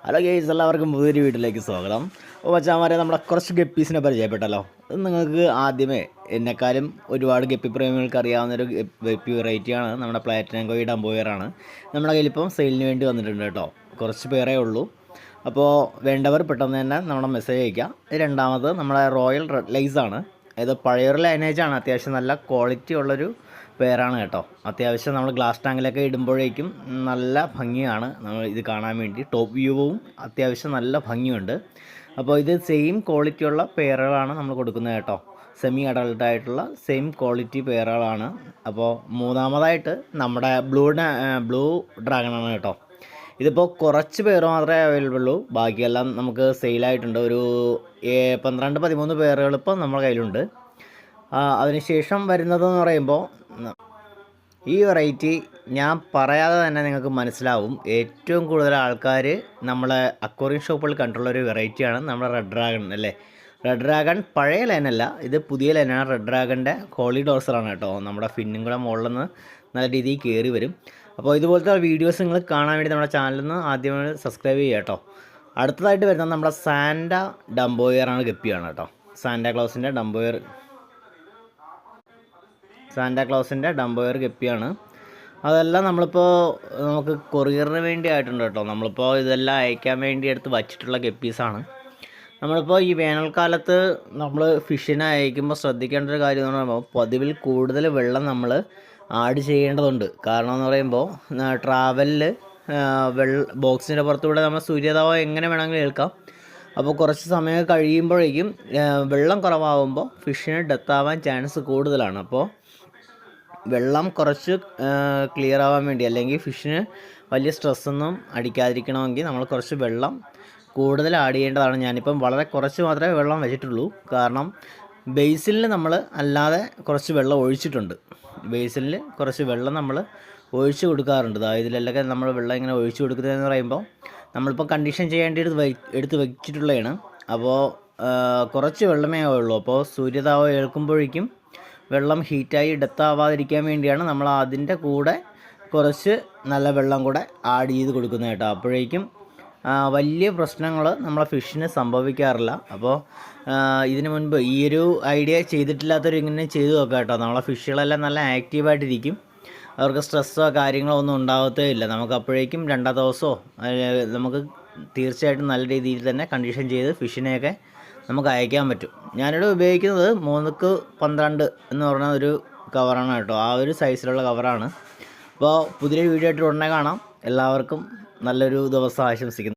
Hello guys, എല്ലാവർക്കും പുതിയൊരു വീട്ടിലേക്ക് സ്വാഗതം. അപ്പോൾ മച്ചാന്മാരെ, നമ്മുടെ കുറച്ച് ഗപ്പീസിനെ പരിചയപ്പെട്ടല്ലോ. ഇത് നിങ്ങൾക്ക് ആദ്യമേ എന്നെക്കാളും ഒരുപാട് ഗപ്പി പ്രേമികൾക്ക് അറിയാവുന്നൊരു ഗപ്പി വെറൈറ്റിയാണ് നമ്മുടെ പ്ലാറ്റിനം കോയി ഡംബോയറാണ്. നമ്മുടെ കയ്യിലിപ്പം സെയിലിന് വേണ്ടി വന്നിട്ടുണ്ട് കേട്ടോ. കുറച്ച് പേരേ ഉള്ളൂ. അപ്പോൾ വേണ്ടവർ പെട്ടെന്ന് തന്നെ നമ്മുടെ മെസ്സേജ് അയയ്ക്കുക. രണ്ടാമത് നമ്മുടെ റോയൽ റെഡ് ലൈസാണ്. ഇത് പഴയൊരു ലൈനേജാണ്. അത്യാവശ്യം നല്ല ക്വാളിറ്റി ഉള്ളൊരു പേരാണ് കേട്ടോ. അത്യാവശ്യം നമ്മൾ ഗ്ലാസ് ടാങ്കിലൊക്കെ ഇടുമ്പോഴേക്കും നല്ല ഭംഗിയാണ് നമ്മൾ ഇത് കാണാൻ വേണ്ടി. ടോപ്പ് വ്യൂവും അത്യാവശ്യം നല്ല ഭംഗിയുണ്ട്. അപ്പോൾ ഇത് സെയിം ക്വാളിറ്റിയുള്ള പേരുകളാണ് നമ്മൾ കൊടുക്കുന്നത് കേട്ടോ. സെമി അഡൾട്ടായിട്ടുള്ള സെയിം ക്വാളിറ്റി പേരുകളാണ്. അപ്പോൾ മൂന്നാമതായിട്ട് നമ്മുടെ ബ്ലൂ ഡ്രാഗണാണ് കേട്ടോ. ഇതിപ്പോൾ കുറച്ച് പേര് മാത്രമേ അവൈലബിൾ ഉള്ളൂ. ബാക്കിയെല്ലാം നമുക്ക് സെയിലായിട്ടുണ്ട്. ഒരു 12-13 പേരുകൾ ഇപ്പോൾ നമ്മുടെ കയ്യിലുണ്ട്. അതിനുശേഷം വരുന്നതെന്ന് പറയുമ്പോൾ ഈ വെറൈറ്റി ഞാൻ പറയാതെ തന്നെ നിങ്ങൾക്ക് മനസ്സിലാവും. ഏറ്റവും കൂടുതൽ ആൾക്കാർ നമ്മളെ അക്വേറിയം ഷോപ്പുകളിൽ കണ്ടുള്ള ഒരു വെറൈറ്റിയാണ് നമ്മുടെ റെഡ് ഡ്രാഗൺ അല്ലേ. റെഡ് ഡ്രാഗൺ പഴയ ലൈനല്ല, ഇത് പുതിയ ലൈനാണ്. റെഡ് ഡ്രാഗണിൻ്റെ ഹോളി ഡോസറാണ് കേട്ടോ. നമ്മുടെ ഫിന്നും കൂടെ മുകളിൽ നിന്ന് നല്ല രീതിയിൽ കയറി വരും. അപ്പോൾ ഇതുപോലത്തെ വീഡിയോസ് നിങ്ങൾ കാണാൻ വേണ്ടി നമ്മുടെ ചാനലിൽ നിന്ന് ആദ്യമായി സബ്സ്ക്രൈബ് ചെയ്യുക കേട്ടോ. അടുത്തതായിട്ട് വരുന്നത് നമ്മുടെ സാൻഡ ഡംബോയറാണ്, ഗപ്പിയാണ് കേട്ടോ. സാന്റാക്ലോസിൻ്റെ ഡംബോയർ ഗപ്പിയാണ്. അതെല്ലാം നമുക്ക് കൊറിയറിന് വേണ്ടി ആയിട്ടുണ്ട് കേട്ടോ. നമ്മളിപ്പോൾ ഇതെല്ലാം അയക്കാൻ വേണ്ടി എടുത്ത് വച്ചിട്ടുള്ള ഗപ്പീസാണ്. നമ്മളിപ്പോൾ ഈ വേനൽക്കാലത്ത് നമ്മൾ ഫിഷിനെ അയക്കുമ്പോൾ ശ്രദ്ധിക്കേണ്ട ഒരു കാര്യം എന്ന് പറയുമ്പോൾ പതിവിൽ കൂടുതൽ വെള്ളം നമ്മൾ ആഡ് ചെയ്യേണ്ടതുണ്ട്. കാരണം എന്ന് പറയുമ്പോൾ ട്രാവലിൽ ബോക്സിൻ്റെ പുറത്തൂടെ നമ്മൾ സൂര്യതാപം എങ്ങനെ വേണമെങ്കിലും ഏൽക്കാം. അപ്പോൾ കുറച്ച് സമയം കഴിയുമ്പോഴേക്കും വെള്ളം കുറവാകുമ്പോൾ ഫിഷിന് ഡെത്താവാൻ ചാൻസ് കൂടുതലാണ്. അപ്പോൾ വെള്ളം കുറച്ച് ക്ലിയർ ആവാൻ വേണ്ടി, അല്ലെങ്കിൽ ഫിഷിന് വലിയ സ്ട്രെസ്സൊന്നും അടിക്കാതിരിക്കണമെങ്കിൽ നമ്മൾ കുറച്ച് വെള്ളം കൂടുതൽ ആഡ് ചെയ്യേണ്ടതാണ്. ഞാനിപ്പം വളരെ കുറച്ച് മാത്രമേ വെള്ളം വെച്ചിട്ടുള്ളൂ. കാരണം ബേസിലിൽ നമ്മൾ അല്ലാതെ കുറച്ച് വെള്ളം ഒഴിച്ചിട്ടുണ്ട്. ബേസിലിൽ കുറച്ച് വെള്ളം നമ്മൾ ഒഴിച്ച് കൊടുക്കാറുണ്ട്. ഇതിലെല്ലാം നമ്മൾ വെള്ളം ഇങ്ങനെ ഒഴിച്ച് കൊടുക്കുന്നതെന്ന് പറയുമ്പോൾ നമ്മളിപ്പോൾ കണ്ടീഷൻ ചെയ്യേണ്ടി എടുത്ത് വെച്ചിട്ടുള്ളതാണ്. അപ്പോൾ കുറച്ച് വെള്ളമേ ആവുള്ളൂ. അപ്പോൾ സൂര്യതാപം ഏൽക്കുമ്പോഴേക്കും വെള്ളം ഹീറ്റായി ഡെത്താവാതിരിക്കാൻ വേണ്ടിയാണ് നമ്മൾ അതിൻ്റെ കൂടെ കുറച്ച് നല്ല വെള്ളം കൂടെ ആഡ് ചെയ്ത് കൊടുക്കുന്നത് കേട്ടോ. അപ്പോഴേക്കും വലിയ പ്രശ്നങ്ങൾ നമ്മളെ ഫിഷിന് സംഭവിക്കാറില്ല. അപ്പോൾ ഇതിനു മുൻപ് ഈ ഒരു ഐഡിയ ചെയ്തിട്ടില്ലാത്തവർ ഇങ്ങനെ ചെയ്തു നോക്കാം കേട്ടോ. നമ്മളെ ഫിഷുകളെല്ലാം നല്ല ആക്റ്റീവായിട്ടിരിക്കും. അവർക്ക് സ്ട്രെസ്സോ കാര്യങ്ങളോ ഒന്നും ഉണ്ടാകത്തേ ഇല്ല. നമുക്ക് അപ്പോഴേക്കും രണ്ടാം ദിവസമോ നമുക്ക് തീർച്ചയായിട്ടും നല്ല രീതിയിൽ തന്നെ കണ്ടീഷൻ ചെയ്ത് ഫിഷിനെയൊക്കെ നമുക്ക് അയക്കാൻ പറ്റും. ഞാനിവിടെ ഉപയോഗിക്കുന്നത് 3x12 എന്ന് പറഞ്ഞ ഒരു കവറാണ് കേട്ടോ. ആ ഒരു സൈസിലുള്ള കവറാണ്. അപ്പോൾ പുതിയൊരു വീഡിയോ ആയിട്ട് ഉടനെ കാണാം. എല്ലാവർക്കും നല്ലൊരു ദിവസം ആശംസിക്കുന്നു.